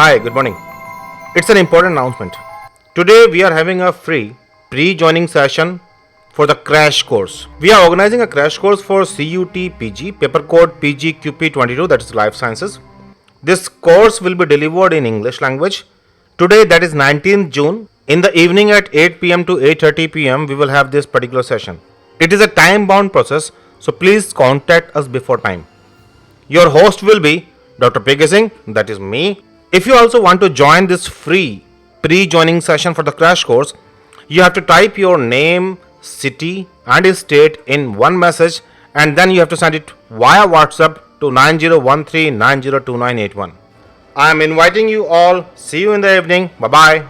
Hi, good morning. It's an important announcement. Today we are having a free pre-joining session for the crash course. We are organizing a crash course for CUET-PG, paper code pgqp22, that is Life Sciences. This course will be delivered in English language. Today, that is 19th June, in the evening at 8 pm to 8:30 pm, we will have this particular session. It is a time-bound process, so please contact us before time. Your host will be Dr. Pedigree, that is me. If you also want to join this free pre-joining session for the crash course, you have to type your name, city and state in one message, and then you have to send it via WhatsApp to 9013902981. I am inviting you all. See you in the evening. Bye bye.